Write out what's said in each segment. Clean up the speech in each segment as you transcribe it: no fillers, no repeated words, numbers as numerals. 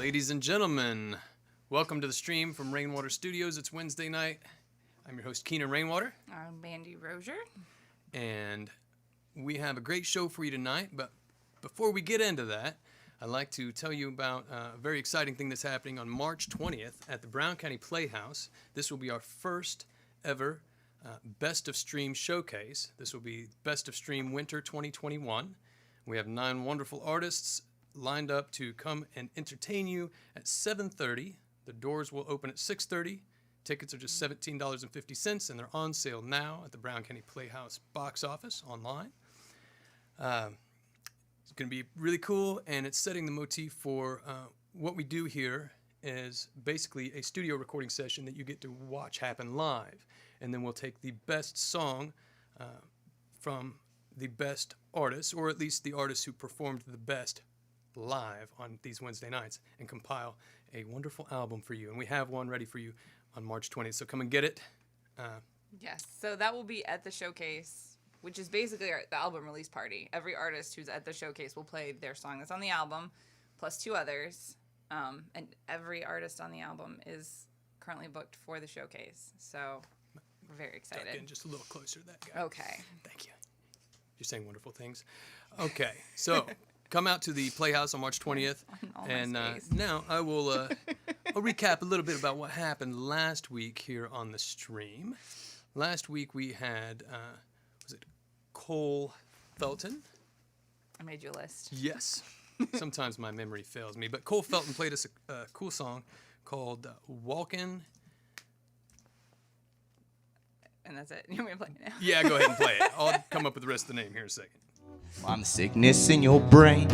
Ladies and gentlemen, welcome to the stream from Rainwater Studios. It's Wednesday night. I'm your host, Keenan Rainwater. I'm Mandy Rozier. And we have a great show for you tonight. But before we get into that, I'd like to tell you about a very exciting thing that's happening on March 20th at the Brown County Playhouse. This will be our first ever Best of Stream showcase. This will be Best of Stream Winter 2021. We have 9 wonderful artists lined up to come and entertain you at 7:30. The doors will open at 6:30. Tickets are just $17.50, and they're on sale now at the Brown County Playhouse box office online. It's going to be really cool, and it's setting the motif for what we do here is basically a studio recording session that you get to watch happen live. And then we'll take the best song from the best artists, or at least the artists who performed the best live on these Wednesday nights, and compile a wonderful album for you. And we have one ready for you on March 20th, so come and get it. Yes, so that will be at the showcase, which is basically the album release party. Every artist who's at the showcase will play their song that's on the album, plus 2 others. And every artist on the album is currently booked for the showcase, so we're very excited. Getting just a little closer to that guy. Okay. Thank you. You're saying wonderful things. Okay, so come out to the Playhouse on March 20th. And now I will I'll recap a little bit about what happened last week here on the stream. Last week we had, was it Cole Felton? I made you a list. Yes. Sometimes my memory fails me. But Cole Felton played us a cool song called Walkin'. And that's it. You want me to play it now? Yeah, go ahead and play it. I'll come up with the rest of the name here in a second. I'm the sickness in your brain,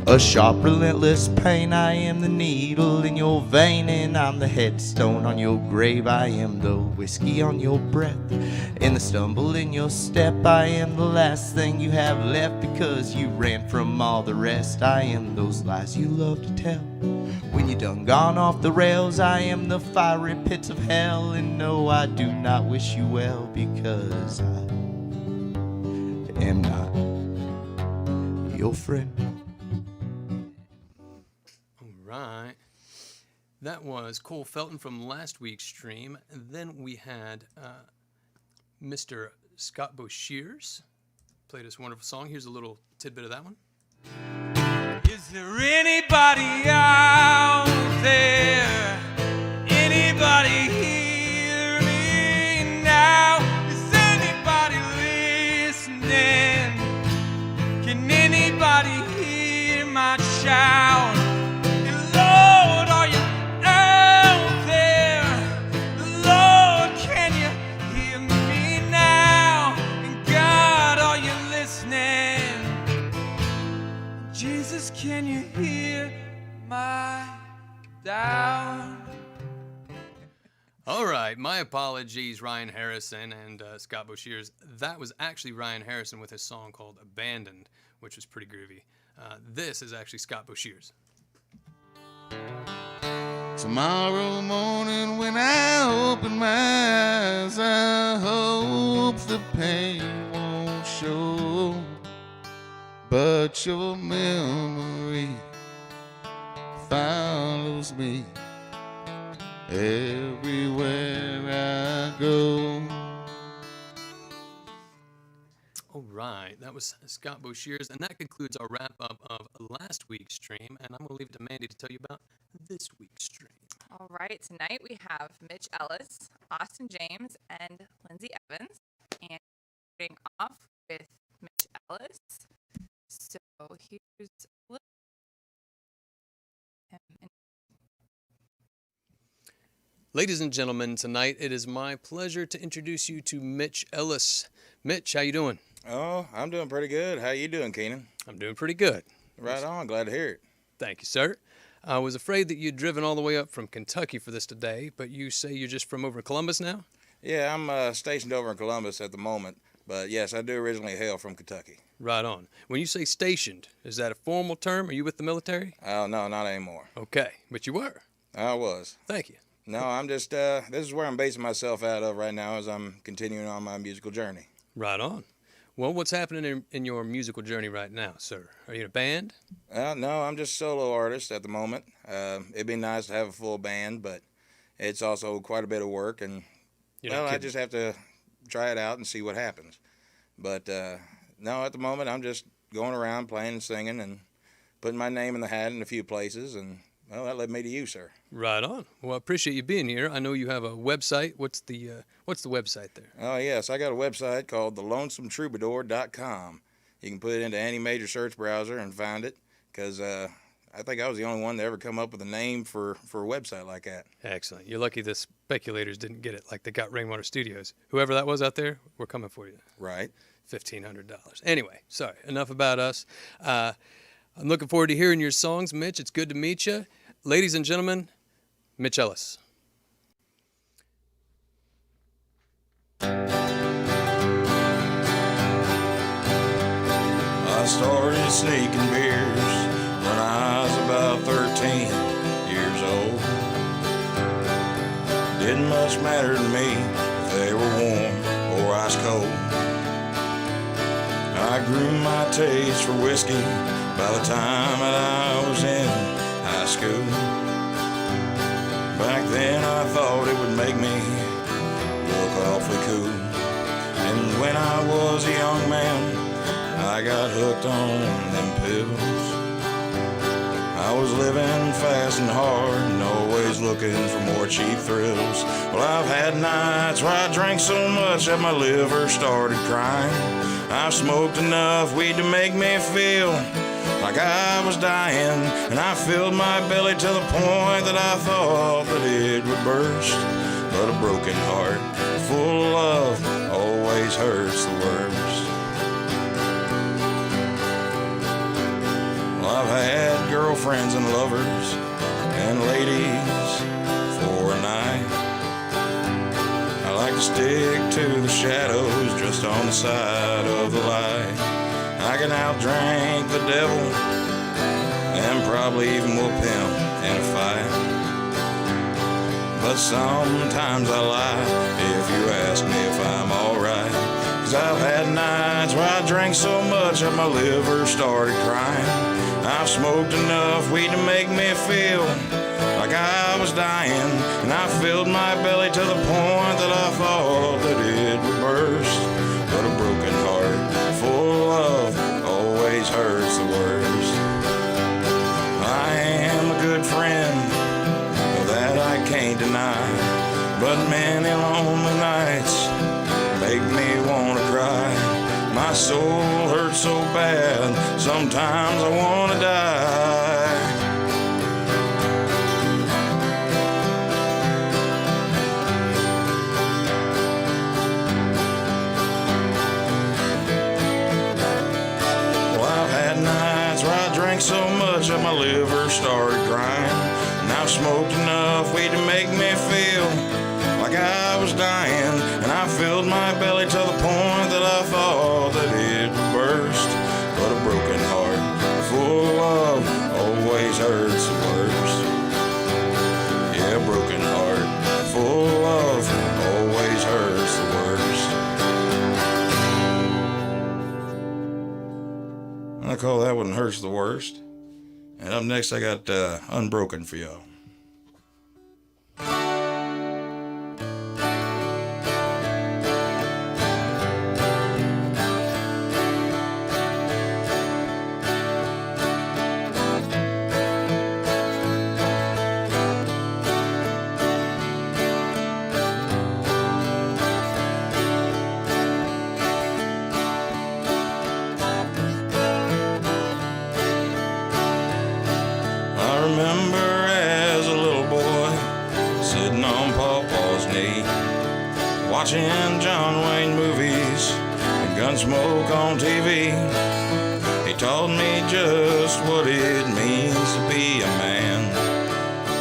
a sharp, relentless pain. I am the needle in your vein, and I'm the headstone on your grave. I am the whiskey on your breath, and the stumble in your step. I am the last thing you have left because you ran from all the rest. I am those lies you love to tell when you done gone off the rails. I am the fiery pits of hell, and no, I do not wish you well because I am not your friend. All right. That was Cole Felton from last week's stream. And then we had Mr. Scott Boshears played us a wonderful song. Here's a little tidbit of that one. Is there anybody out there? Anybody hear me now? Is anybody listening? Can anybody hear my shout? And Lord, are you out there? Lord, can you hear me now? And God, are you listening? Jesus, can you hear my doubt? All right. My apologies, Ryan Harrison and Scott Boshears. That was actually Ryan Harrison with his song called Abandoned, which was pretty groovy. This is actually Scott Boshears. Tomorrow morning when I open my eyes, I hope the pain won't show, but your memory follows me everywhere I go. All right. That was Scott Boshears, and that concludes our wrap-up of last week's stream, and I'm going to leave it to Mandy to tell you about this week's stream. All right, tonight we have Mitch Ellis, Austin James, and Lindsey Evans. And starting off with Mitch Ellis. So here's a little Ladies and gentlemen, tonight it is my pleasure to introduce you to Mitch Ellis. Mitch, how you doing? Oh, I'm doing pretty good. How you doing, Keenan? I'm doing pretty good. Right on. Glad to hear it. Thank you, sir. I was afraid that you'd driven all the way up from Kentucky for this today, but you say you're just from over in Columbus now? Yeah, I'm stationed over in Columbus at the moment, but yes, I do originally hail from Kentucky. Right on. When you say stationed, is that a formal term? Are you with the military? Oh, no, not anymore. Okay, but you were. I was. Thank you. No, I'm just, this is where I'm basing myself out of right now as I'm continuing on my musical journey. Right on. Well, what's happening in your musical journey right now, sir? Are you in a band? No, I'm just a solo artist at the moment. It'd be nice to have a full band, but it's also quite a bit of work, and You're not I kidding. just have to try it out and see what happens. But no, at the moment I'm just going around playing and singing and putting my name in the hat in a few places, and well, that led me to you, sir. Right on. Well, I appreciate you being here. I know you have a website. What's the website there? Oh yes, I got a website called thelonesometroubadour.com. You can put it into any major search browser and find it, because I think I was the only one to ever come up with a name for a website like that. Excellent. You're lucky the speculators didn't get it like they got Rainwater Studios. Whoever that was out there, we're coming for you. Right. $1,500. Anyway, sorry, enough about us. I'm looking forward to hearing your songs, Mitch. It's good to meet you. Ladies and gentlemen, Mitch Ellis. I started sneaking beers when I was about 13 years old. Didn't much matter to me if they were warm or ice cold. I grew my taste for whiskey by the time that I was in high school. Back then I thought it would make me look awfully cool. And when I was a young man, I got hooked on them pills. I was living fast and hard and always looking for more cheap thrills. Well, I've had nights where I drank so much that my liver started crying. I've smoked enough weed to make me feel like I was dying, and I filled my belly to the point that I thought that it would burst. But a broken heart full of love always hurts the worst. Well, I've had girlfriends and lovers and ladies for a night. I like to stick to the shadows just on the side of the light. I can outdrink the devil and probably even whoop him in a fight. But sometimes I lie if you ask me if I'm alright. 'Cause I've had nights where I drank so much that my liver started crying. I've smoked enough weed to make me feel like I was dying, and I filled my belly to the point that I thought that it would burst. But a broken heart full of love always hurts the worst. I am a good friend, that I can't deny, but many lonely nights make me wanna cry. My soul hurts so bad, sometimes I wanna die. Well, I've had nights where I drank so much that my liver started crying. And I've smoked enough weed to make me feel like I was dying, and I filled my belly to the point that I thought that it would burst. But a broken heart full of love always hurts the worst. Yeah, a broken heart full of love always hurts the worst. I call that one Hurts the Worst. And up next I got Unbroken for y'all. I remember as a little boy sitting on Pawpaw's knee, watching John Wayne movies and Gunsmoke on TV. He taught me just what it means to be a man.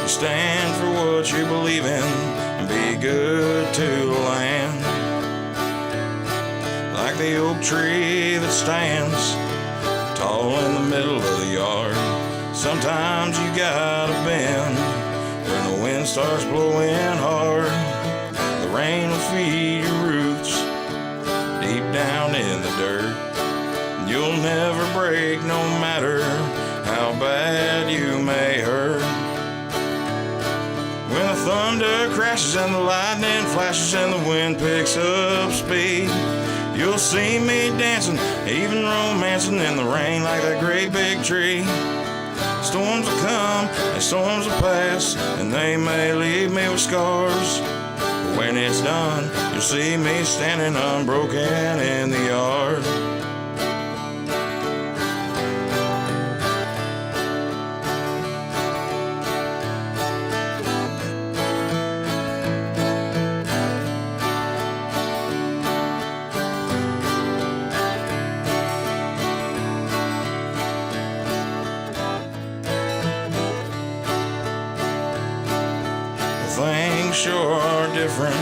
You stand for what you believe in and be good to the land. Like the oak tree that stands tall in the middle of the yard. Sometimes you gotta bend when the wind starts blowing hard. The rain will feed your roots deep down in the dirt. You'll never break no matter how bad you may hurt. When the thunder crashes and the lightning flashes and the wind picks up speed, you'll see me dancing, even romancing in the rain like that great big tree. Storms will come and storms will pass, and they may leave me with scars. But when it's done, you'll see me standing unbroken in the yard. Things sure are different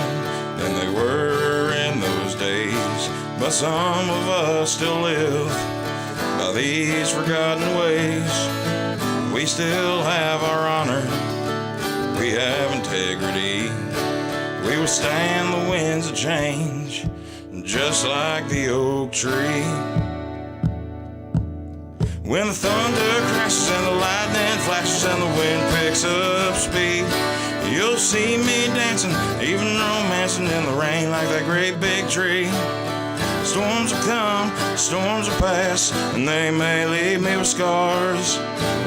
than they were in those days, but some of us still live by these forgotten ways. We still have our honor, we have integrity. We withstand the winds of change, just like the oak tree. When the thunder crashes and the lightning flashes and the wind picks up speed, you'll see me dancing, even romancing in the rain like that great big tree. Storms will come, storms will pass, and they may leave me with scars.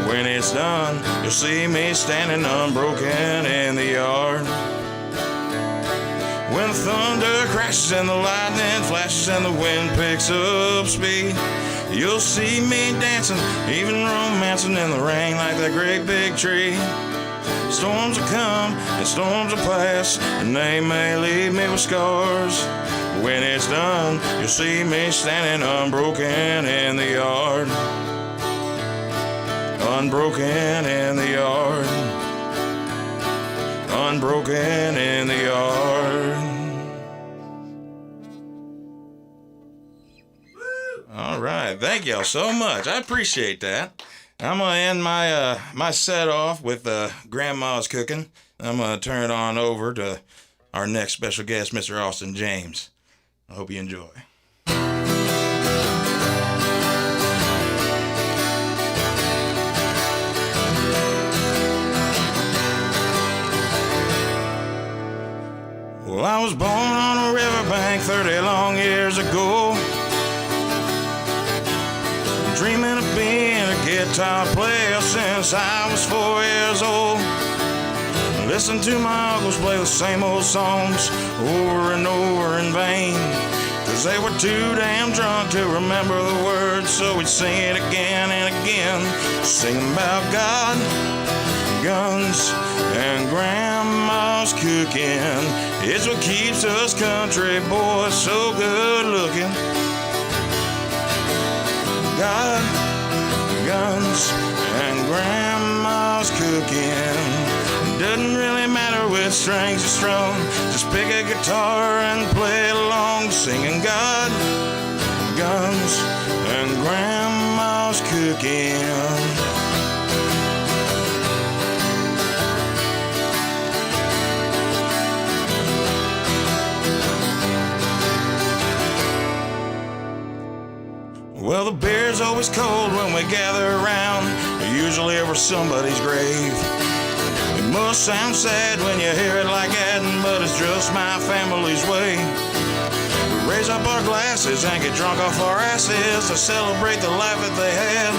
When it's done, you'll see me standing unbroken in the yard. When the thunder crashes and the lightning flashes and the wind picks up speed, you'll see me dancing, even romancing in the rain like that great big tree. Storms will come and storms will pass, and they may leave me with scars. When it's done, you'll see me standing unbroken in the yard. Unbroken in the yard. Unbroken in the yard. All right, thank y'all so much. I appreciate that. I'm gonna end my set off with Grandma's cooking. I'm gonna turn it on over to our next special guest, Mr. Austin James. I hope you enjoy. Well, I was born on a riverbank 30 long years ago, dreaming of being a guitar player since I was 4 years old. Listen to my uncles play the same old songs over and over in vain, 'cause they were too damn drunk to remember the words, so we'd sing it again and again. Singing about God, guns, and grandma's cooking. It's what keeps us country boys so good looking. God, guns, and grandma's cooking. Doesn't really matter which strings are strung, just pick a guitar and play along, singing God, guns, and grandma's cooking. Well, the beer's always cold when we gather around, usually over somebody's grave. It must sound sad when you hear it like that, but it's just my family's way. We raise up our glasses and get drunk off our asses to celebrate the life that they had.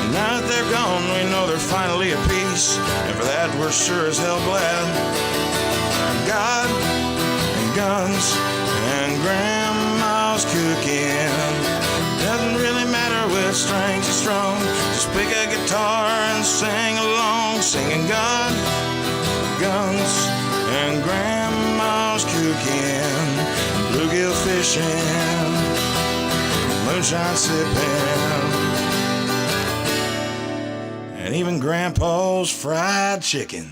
And now that they're gone, we know they're finally at peace, and for that we're sure as hell glad. God, and guns, and grandma's cooking. Doesn't really matter which strings are strung, just pick a guitar and sing along, singing God, guns, and grandma's cooking, bluegill fishing, moonshine sipping, and even grandpa's fried chicken.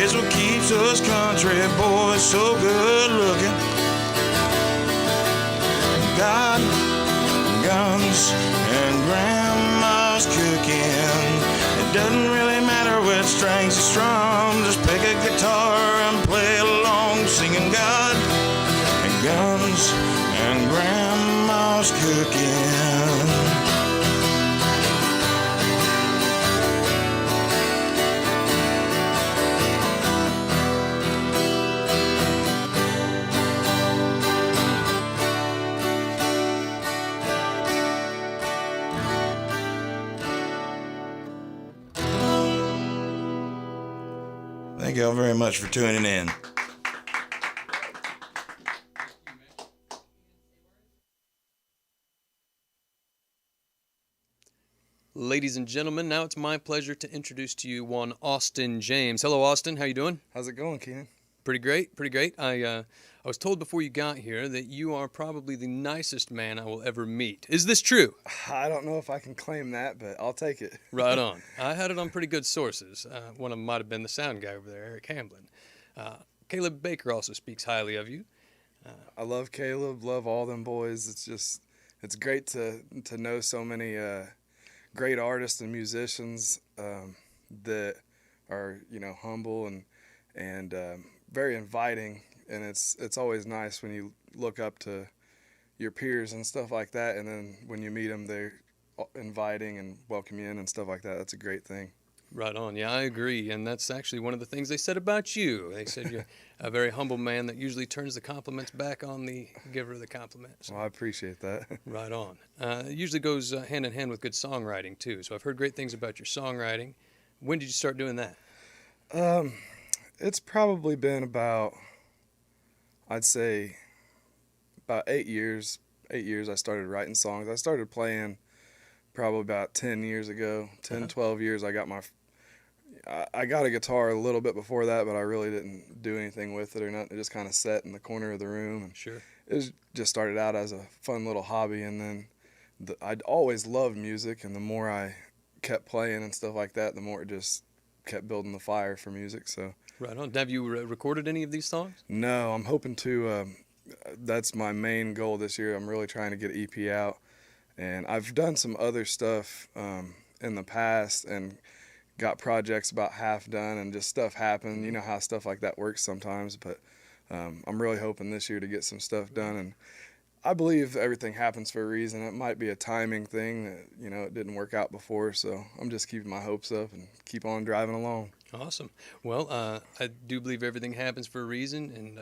is what keeps us country boys so good looking. God, guns, and grandma's cooking. It doesn't really matter which strings you strum, just pick a guitar and play along, singing God, and guns, and grandma's cooking. Thank y'all very much for tuning in. Ladies and gentlemen, now it's my pleasure to introduce to you one Austin James. Hello, Austin. How you doing? How's it going, Keenan? Pretty great, pretty great. I was told before you got here that you are probably the nicest man I will ever meet. Is this true? I don't know if I can claim that, but I'll take it. Right on. I had it on pretty good sources. One of them might have been the sound guy over there, Eric Hamblin. Caleb Baker also speaks highly of you. I love Caleb, love all them boys. It's great to know so many great artists and musicians that are, humble and very inviting. And it's always nice when you look up to your peers and stuff like that, and then when you meet them, they're inviting and welcome you in and stuff like that. That's a great thing. Right on. Yeah, I agree. And that's actually one of the things they said about you. They said you're a very humble man that usually turns the compliments back on the giver of the compliments. Well, I appreciate that. Right on. It usually goes hand in hand with good songwriting, too. So I've heard great things about your songwriting. When did you start doing that? It's probably been about, I'd say, about 8 years. 8 years I started writing songs. I started playing probably about 10 years ago. 10, 12 years I got a guitar a little bit before that, but I really didn't do anything with it or nothing. It just kind of sat in the corner of the room. And Sure. just started out as a fun little hobby, and then I'd always loved music, and the more I kept playing and stuff like that, the more it just kept building the fire for music. So Right on. Have you recorded any of these songs? no, I'm hoping to. That's my main goal this year. I'm really trying to get an EP out, and I've done some other stuff in the past and got projects about half done, and just stuff happened. You know how stuff like that works sometimes, but I'm really hoping this year to get some stuff done. And I believe everything happens for a reason. It might be a timing thing that, it didn't work out before, so I'm just keeping my hopes up and keep on driving along. Awesome. Well, I do believe everything happens for a reason, and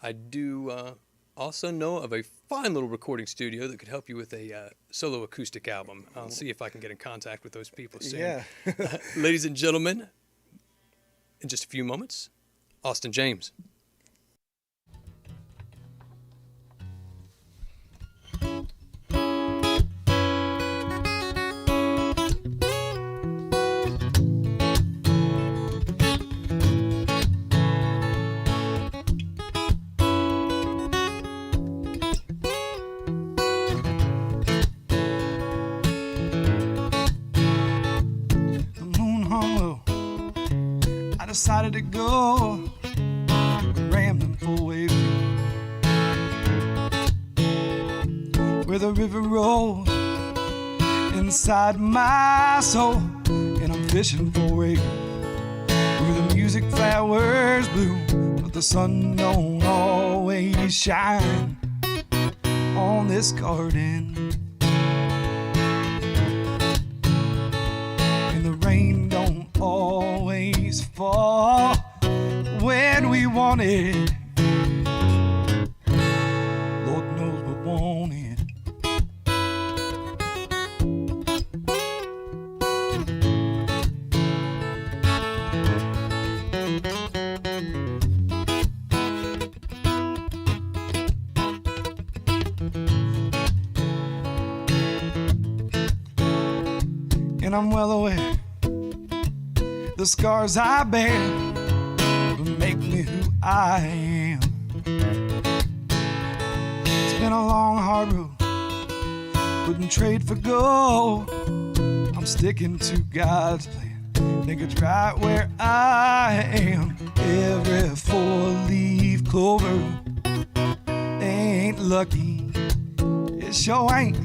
I do also know of a fine little recording studio that could help you with a solo acoustic album. I'll see if I can get in contact with those people soon. Yeah. Ladies and gentlemen, in just a few moments, Austin James. Decided to go rambling for waves where the river rolls inside my soul, and I'm fishing for acres where the music flowers bloom, but the sun don't always shine on this garden, and the rain don't always fall when we want it. Lord knows we want it. And I'm well aware the scars I bear will make me who I am. It's been a long, hard road, wouldn't trade for gold. I'm sticking to God's plan, think it's right where I am. Every four-leaf clover ain't lucky, it sure ain't.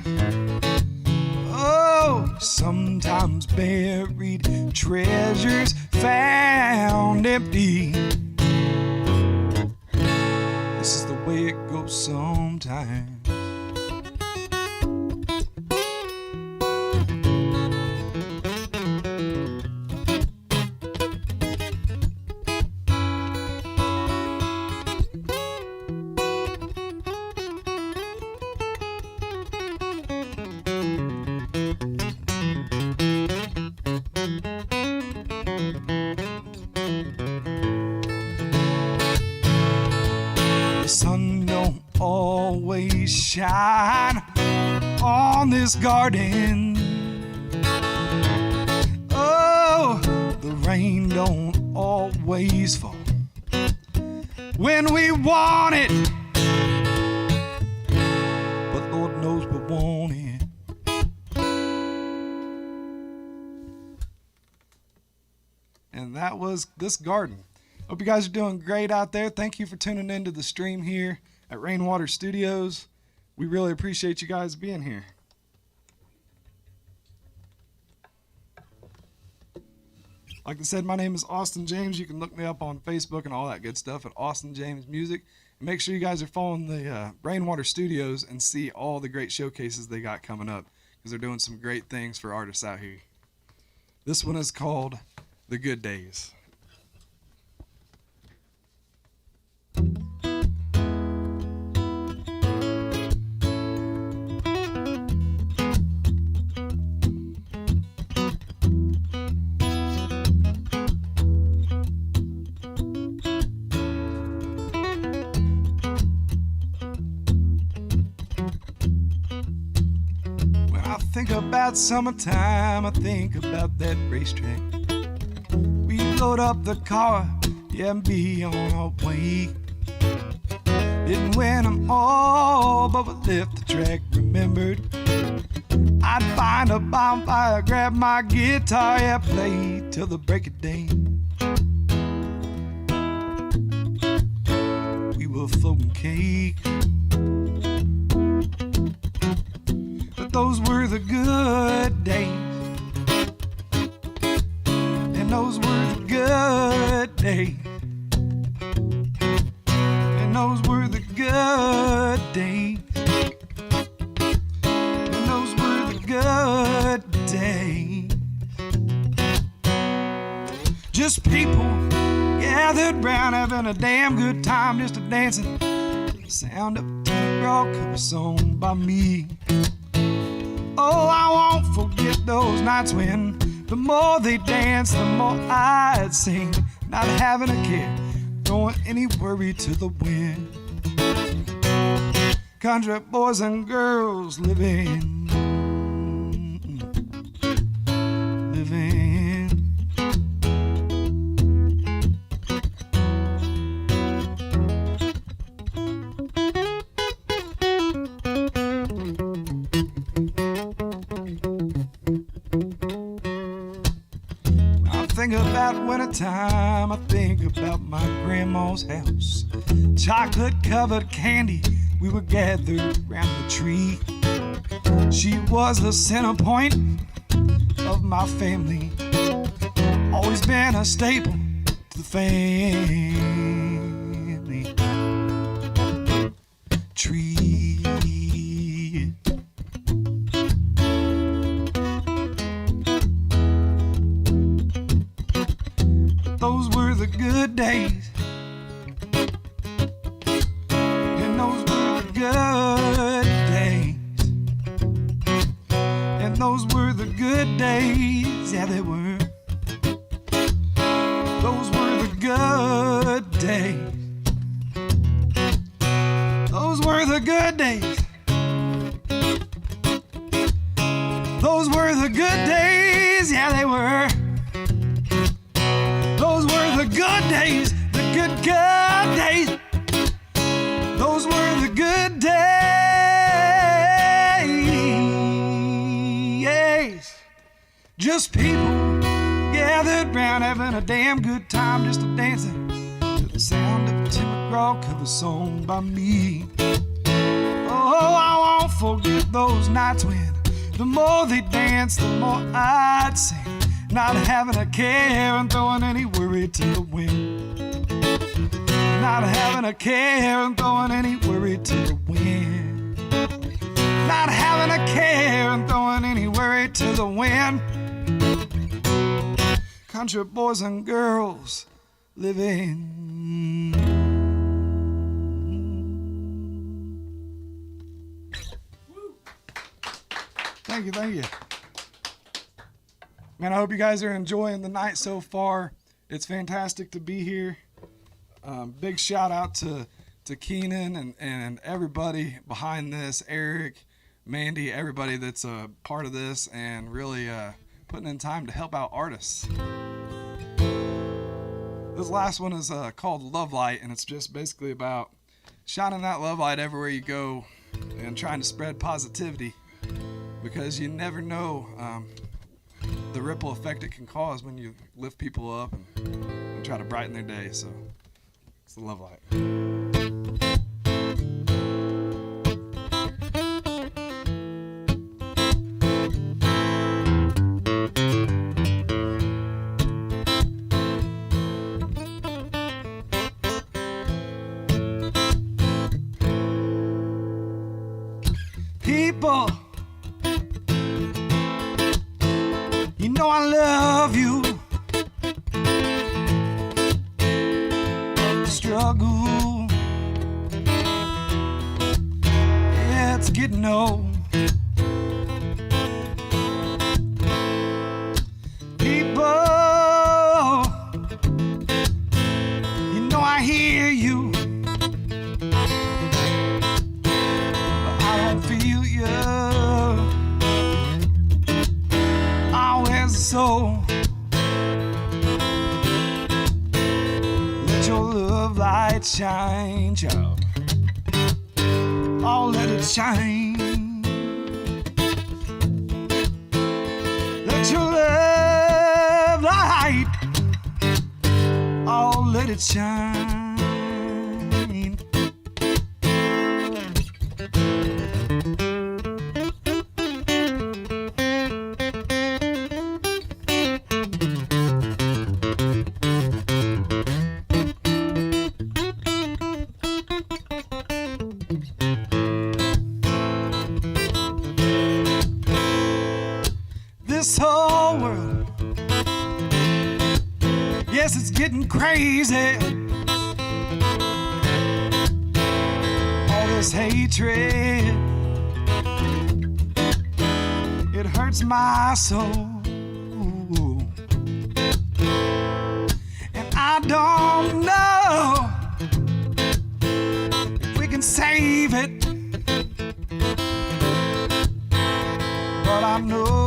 Oh, sometimes buried treasures found empty. This is the way it goes sometimes. The sun don't always shine on this garden. Oh, the rain don't always fall when we want it, but Lord knows we want it. And that was this garden. Hope you guys are doing great out there. Thank you for tuning into the stream here at Rainwater Studios. We really appreciate you guys being here. Like I said, my name is Austin James. You can look me up on Facebook and all that good stuff at Austin James Music. And make sure you guys are following the Rainwater Studios and see all the great showcases they got coming up, because they're doing some great things for artists out here. This one is called The Good Days. Think about summertime, I think about that racetrack. We load up the car, yeah, and be on our way. Didn't win them all, but we left the track remembered. I'd find a bonfire, grab my guitar, yeah, play till the break of day. We were floating cake. Those were the good days, and those were the good days, and those were the good days, and those were the good days. Just people gathered round having a damn good time, just a dancing. Sound up to the rock of a song by me. Oh, I won't forget those nights when the more they danced, the more I'd sing, not having a care, throwing any worry to the wind. Country boys and girls living. Think about wintertime, I think about my grandma's house. Chocolate covered candy, we were gathered around the tree. She was the center point of my family, always been a staple to the family tree. Those were the good days, and those were the good days, and those were the good days, yeah they were. Those were the good days, those were the good days, those were the good days, yeah they were. Those were the good days, the good days. Those were the good days. Just people gathered around having a damn good time, just a dancing to the sound of a Tim McGraw cover song by me. Oh, I won't forget those nights when the more they danced, the more I'd sing, not having a care and throwing any worry to the wind. Not having a care and throwing any worry to the wind. Not having a care and throwing any worry to the wind. Country boys and girls living. Thank you, thank you. Man, I hope you guys are enjoying the night so far. It's fantastic to be here. Big shout out to Keenan and everybody behind this, Eric, Mandy, everybody that's a part of this and really putting in time to help out artists. This last one is called Love Light, and it's just basically about shining that love light everywhere you go and trying to spread positivity, because you never know the ripple effect it can cause when you lift people up and try to brighten their day. So it's the love light. People, you know I love you. The struggle, it's getting old. People, you know I hear you. So let your love light shine, child. Oh, let it shine. Let your love light, oh, let it shine. This whole world, yes, it's getting crazy. All this hatred, it hurts my soul. And I don't know if we can save it, but I know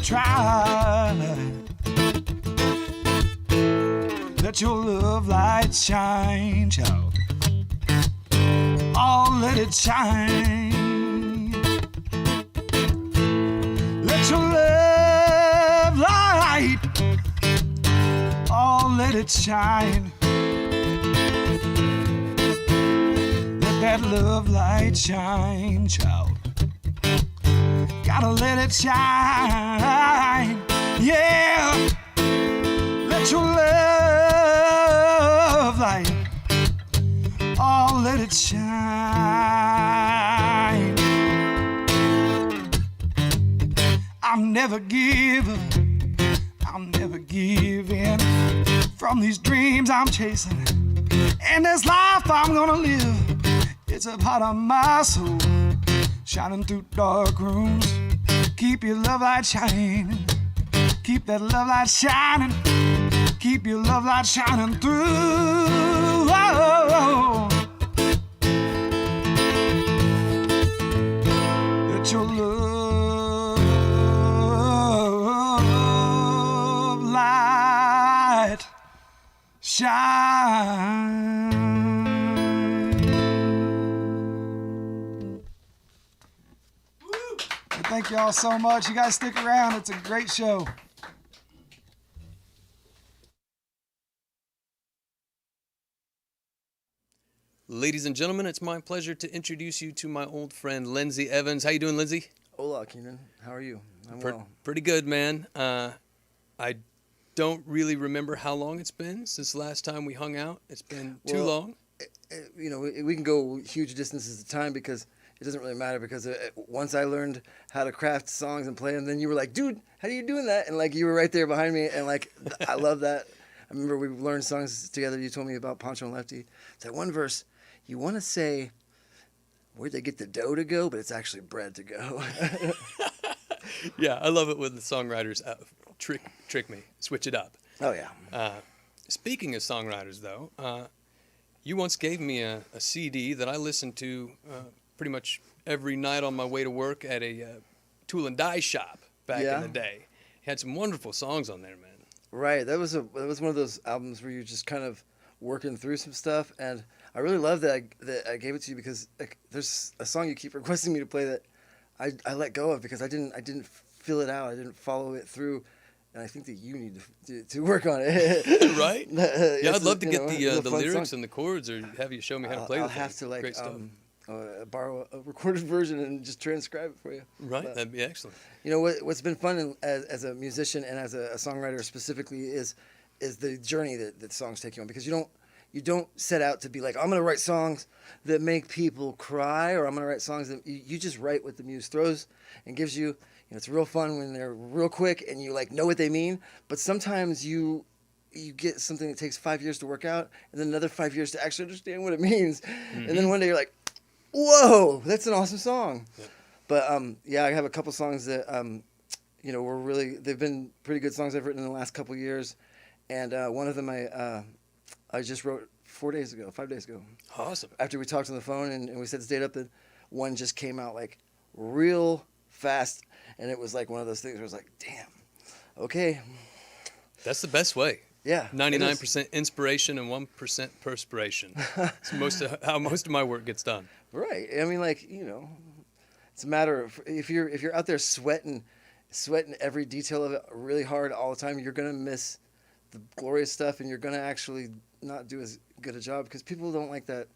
try. Let your love light shine, child. Oh, let it shine. Let your love light, oh, let it shine. Let that love light shine, child. Gotta let it shine, yeah. Let your love light, oh, let it shine. I'll never give up, I'll never give in from these dreams I'm chasing. And this life I'm gonna live, it's a part of my soul, shining through dark rooms. Keep your love light shining. Keep that love light shining. Keep your love light shining through. Oh, let your love light shine. Thank y'all so much. You guys stick around. It's a great show. Ladies and gentlemen, it's my pleasure to introduce you to my old friend Lindsey Evans. How you doing, Lindsey? Hola, Keenan. How are you? I'm well. Pretty good, man. I don't really remember how long it's been since the last time we hung out. It's been too long. You know, we can go huge distances of time because it doesn't really matter, because once I learned how to craft songs and play them, then you were like, dude, how are you doing that? And like, you were right there behind me, and like, I love that. I remember we learned songs together. You told me about Poncho and Lefty. It's that one verse, you want to say, where'd they get the dough to go? But it's actually bread to go. Yeah, I love it when the songwriters trick me, switch it up. Oh, yeah. Speaking of songwriters, though, you once gave me a CD that I listened to pretty much every night on my way to work at a tool and die shop back in the day. It had some wonderful songs on there, man. Right. That was one of those albums where you're just kind of working through some stuff, and I really love that I gave it to you, because like, there's a song you keep requesting me to play that I let go of because I didn't fill it out. I didn't follow it through, and I think that you need to work on it. Right? Yeah, I'd love to get the lyrics and the chords, or have you show me how to play I'll the have thing. to like Great stuff. borrow a recorded version and just transcribe it for you. Right, But, that'd be excellent. you know what's been fun as a musician and as a songwriter specifically is the journey that songs take you on, because you don't set out to be like, I'm going to write songs that make people cry, or I'm going to write songs that you just write what the muse throws and gives you. You know, it's real fun when they're real quick and you like know what they mean, but sometimes you get something that takes 5 years to work out, and then another 5 years to actually understand what it means. Mm-hmm. And then one day you're like, whoa, that's an awesome song. Yeah. But yeah, I have a couple songs that you know, they've been pretty good songs I've written in the last couple years, and one of them I just wrote 5 days ago. Awesome. After we talked on the phone and we set the date up, that one just came out like real fast, and it was like one of those things where I was like, damn, okay. That's the best way. Yeah. 99% inspiration and 1% perspiration. It's how most of my work gets done. Right. I mean, like, you know, it's a matter of if you're out there sweating every detail of it really hard all the time, you're gonna miss the glorious stuff, and you're gonna actually not do as good a job, because people don't like that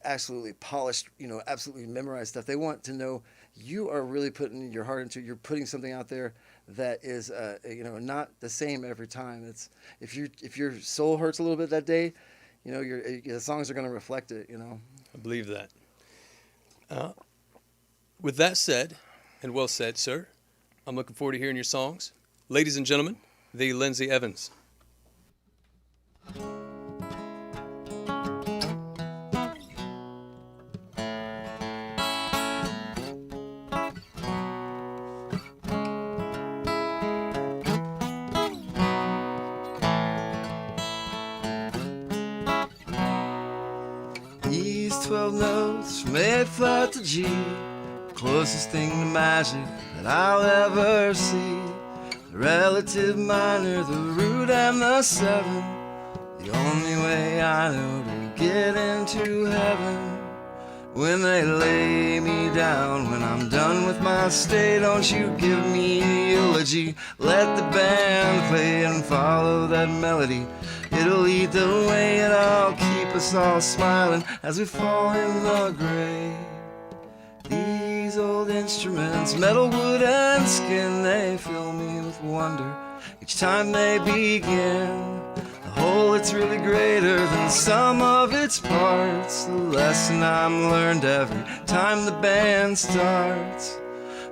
absolutely polished, you know, absolutely memorized stuff. They want to know you are really putting your heart into it. You're putting something out there that is, you know, not the same every time. It's if your soul hurts a little bit that day, you know, the songs are going to reflect it. You know. I believe that. With that said, and well said, sir, I'm looking forward to hearing your songs. Ladies and gentlemen, the Lindsey Evans. These 12 notes from A flat to G, closest thing to magic that I'll ever see. The relative minor, the root and the seven, the only way I know to get into heaven. When they lay me down, when I'm done with my stay, don't you give me a eulogy. Let the band play and follow that melody. It'll lead the way and I'll keep us all smiling as we fall in the grave. These old instruments, metal, wood, and skin, they fill me with wonder each time they begin. The whole, it's really greater than the sum of its parts. The lesson I'm learned every time the band starts.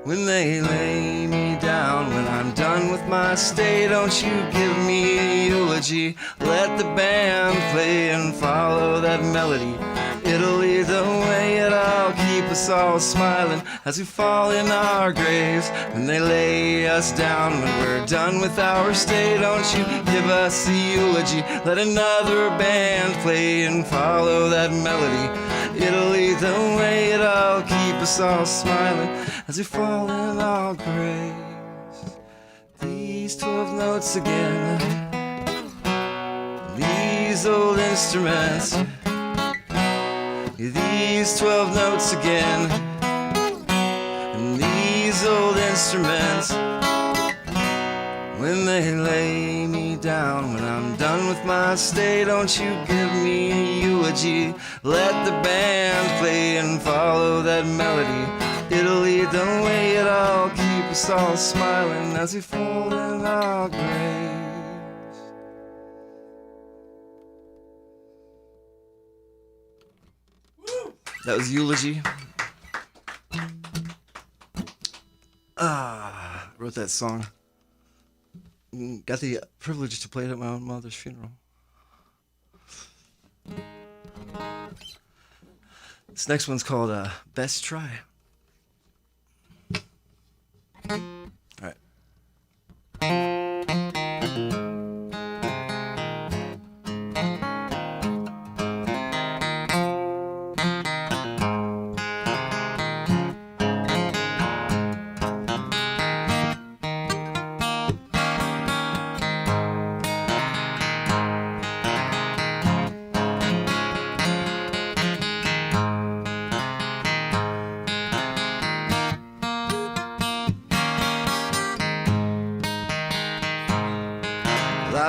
When they lay me down, when I'm done with my stay, don't you give me a eulogy. Let the band play and follow that melody. It'll lead the way and I'll keep us all smiling as we fall in our graves. When they lay us down, when we're done with our stay, don't you give us a eulogy. Let another band play and follow that melody. It'll lead the way and I'll keep us all smiling as we fall in our graves. These 12 notes again, these old instruments. These 12 notes again, and these these old instruments. When they lay me down, when I'm done with my stay, don't you give me a eulogy. Let the band play and follow that melody. It'll lead the way, it'll keep us all smiling as we fall in our graves. That was Eulogy. Wrote that song. Got the privilege to play it at my own mother's funeral. This next one's called Best Try. All right.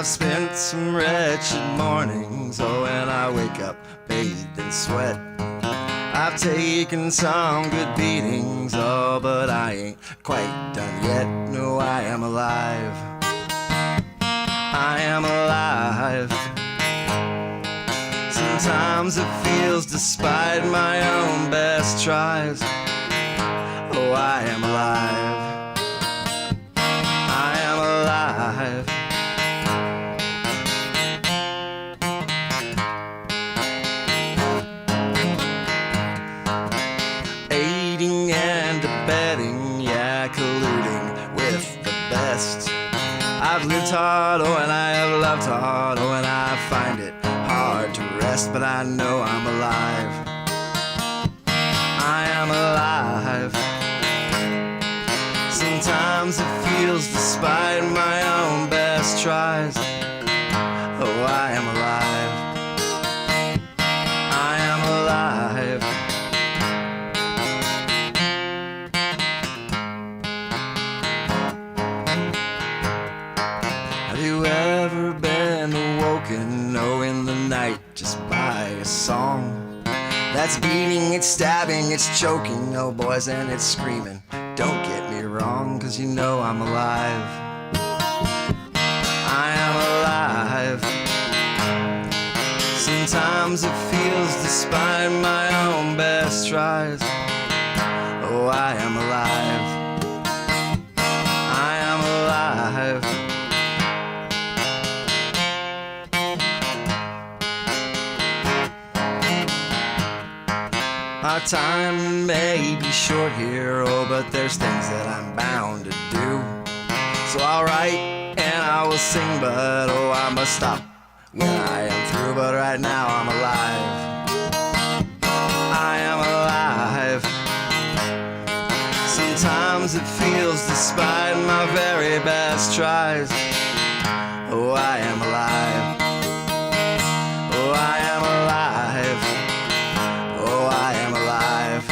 I've spent some wretched mornings, oh, when I wake up bathed in sweat. I've taken some good beatings, oh, but I ain't quite done yet. No, I am alive. I am alive. Sometimes it feels, despite my own best tries, oh, I am alive. I am alive. Colluding with the best. I've lived hard, oh, and I have loved hard, oh, and I find it hard to rest, but I know I'm alive. I am alive. Sometimes it feels, despite my own best tries, oh, I am alive. I am alive. Oh, in the night, just by a song that's beating, it's stabbing, it's choking, oh boys, and it's screaming. Don't get me wrong, 'cause you know I'm alive. I am alive. Sometimes it feels, despite my own best tries, oh, I am alive. I am alive. Our time may be short here, oh, but there's things that I'm bound to do. So I'll write and I will sing, but oh, I must stop when I am through. But right now I'm alive. I am alive. Sometimes it feels, despite my very best tries, oh, I am alive. Oh, I am alive. Oh, I am alive.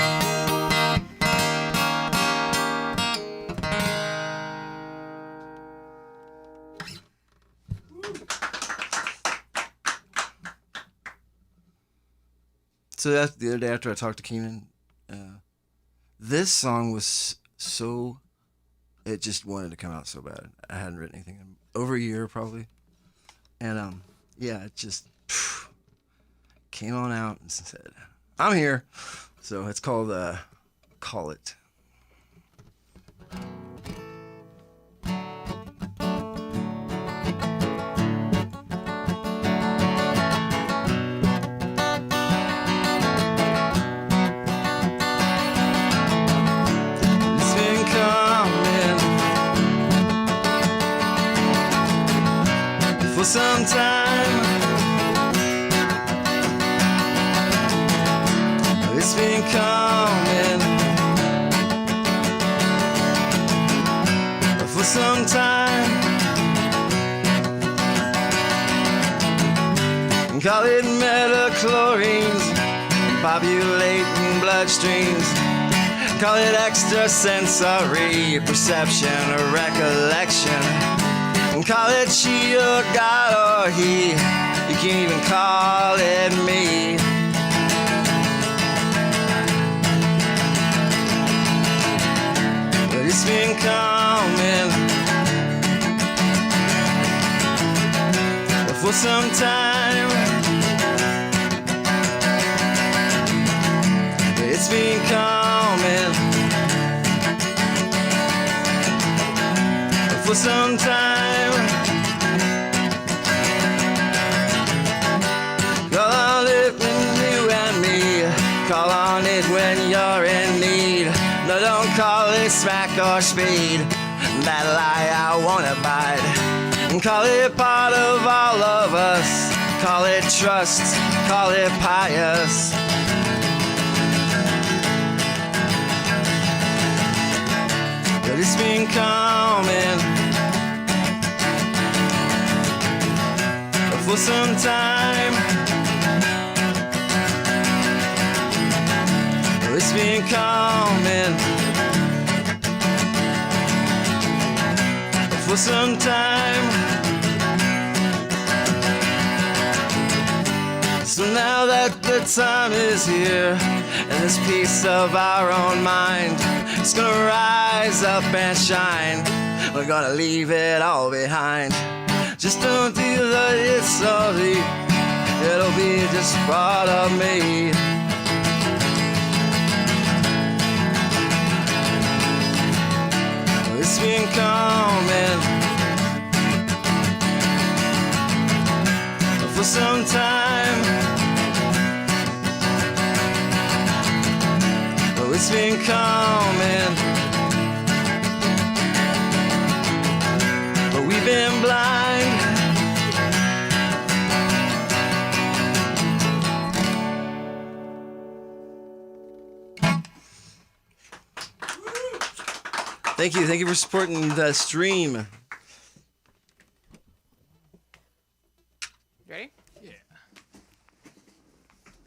So that's the other day after I talked to Keenan. This song was so, it just wanted to come out so bad. I hadn't written anything in over a year probably. And yeah, it just came on out and said, I'm here. So it's called Call It. It's been coming for some time. It's been coming for some time. Call it metachlorines, populating bloodstreams. Call it extrasensory perception or recollection. Call it she or God or he. You can't even call it me. But it's been coming for some time. It's been coming for some time. Call on it when you and me. Call on it when you're in need. No, don't call it smack or speed. That lie I won't abide. Call it part of all of us. Call it trust. Call it pious. But it's been coming for some time. It's been coming for some time. So now that the time is here, and this piece of our own mind, it's gonna rise up and shine. We're gonna leave it all behind. Just don't feel that it's sorry. It'll be just part of me. It's been coming for some time. Oh, it's been coming, but we've been blind. Thank you for supporting the stream. Ready?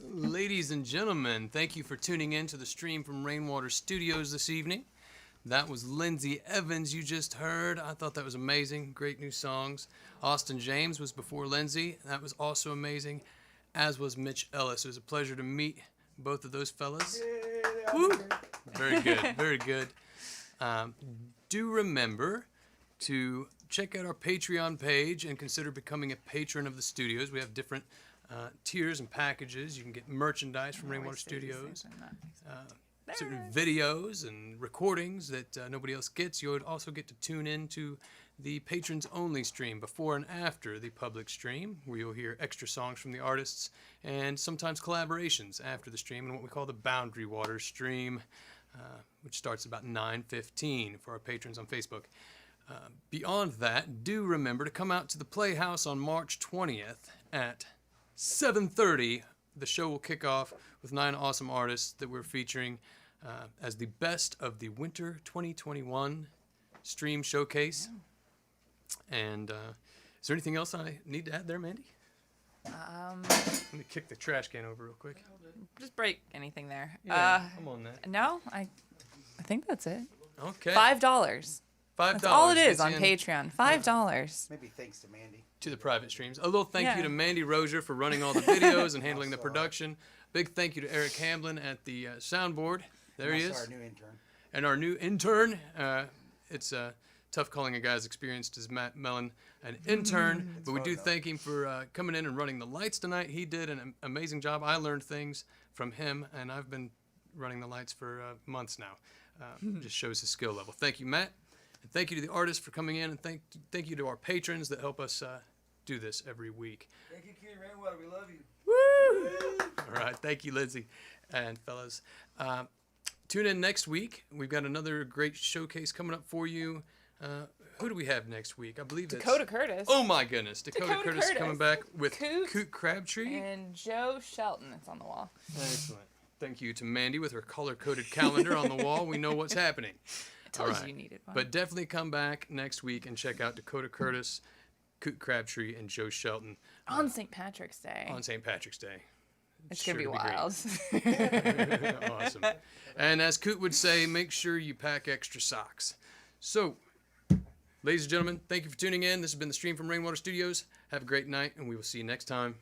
Ladies and gentlemen, thank you for tuning in to the stream from Rainwater Studios this evening. That was Lindsey Evans you just heard. I thought that was amazing. Great new songs. Austin James was before Lindsey. That was also amazing, as was Mitch Ellis. It was a pleasure to meet both of those fellas. Woo! Very good, very good. Do remember to check out our Patreon page and consider becoming a patron of the studios. We have different tiers and packages. You can get merchandise from Rainwater Studios, certain videos and recordings that nobody else gets. You would also get to tune in to the patrons only stream before and after the public stream, where you'll hear extra songs from the artists and sometimes collaborations after the stream in what we call the Boundary Water stream, which starts about 9:15 for our patrons on Facebook. Beyond that, do remember to come out to the Playhouse on March 20th at 7:30. The show will kick off with 9 awesome artists that we're featuring as the best of the Winter 2021 stream showcase. And is there anything else I need to add there, Mandy? Let me kick the trash can over real quick. Just break anything there. Yeah, I'm on that. No, I think that's it. Okay. $5. That's all it is on Patreon. $5. Maybe thanks to Mandy. To the private streams. A little thank you to Mandy Rozier for running all the videos and handling the production. Big thank you to Eric Hamblin at the soundboard. There he is. Our new intern. And our new intern. It's tough calling a guy as experienced as Matt Mellon an intern, but we do thank him for coming in and running the lights tonight. He did an amazing job. I learned things from him, and I've been running the lights for months now. Just shows his skill level. Thank you, Matt. And thank you to the artists for coming in, and thank you to our patrons that help us do this every week. Thank you, Kitty Rainwater. We love you. Woo! All right. Thank you, Lindsey and fellas. Tune in next week. We've got another great showcase coming up for you. Who do we have next week? I believe Dakota Curtis. Oh my goodness. Dakota Curtis coming back with Coot Crabtree. And Joe Shelton. It's on the wall. Excellent. Thank you to Mandy with her color-coded calendar on the wall. We know what's happening. I told you needed one. But definitely come back next week and check out Dakota Curtis, Coot Crabtree, and Joe Shelton. On St. Patrick's Day. On St. Patrick's Day. It's going to be Sure to wild. great. Awesome. And as Coot would say, make sure you pack extra socks. So, ladies and gentlemen, thank you for tuning in. This has been the stream from Rainwater Studios. Have a great night, and we will see you next time.